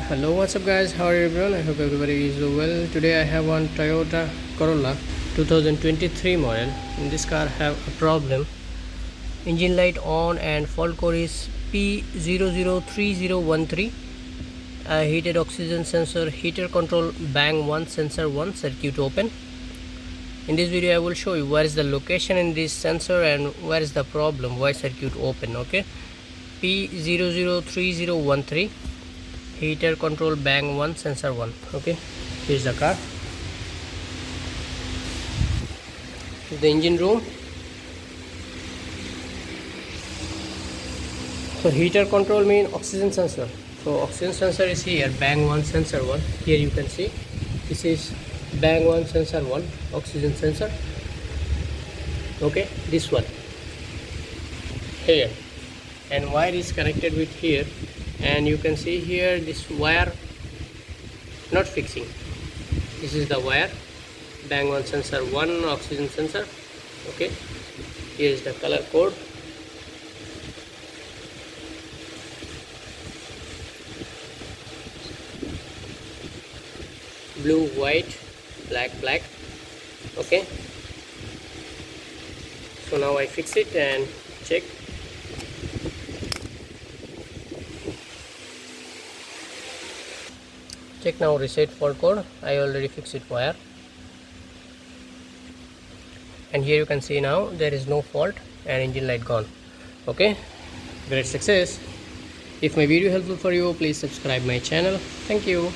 Hello, what's up guys, how are you everyone? I hope everybody is well. Today I have one Toyota Corolla 2023 model. In this car have a problem. Engine light on and fault code is P003013. Heated oxygen sensor, heater control, bang 1 sensor 1, circuit open. In this video I will show you where is the location in this sensor and where is the problem, why circuit open. Okay, P003013, heater control, bang 1 sensor 1. Okay, here's the car. The engine room. So heater control mean oxygen sensor. So oxygen sensor is here, bang 1 sensor 1. Here you can see this is bang 1 sensor 1, oxygen sensor. Okay, this one here, and wire is connected with here, and you can see here this wire not fixing. This is the wire, bang 1 sensor 1, oxygen sensor. Okay, here is the color code. Blue, white, black, black. Okay, so now I fix it and check. Check now, reset fault code. I already fixed it wire, and here you can see now there is no fault and engine light gone. Okay, great success. If my video helpful for you, please subscribe my channel. Thank you.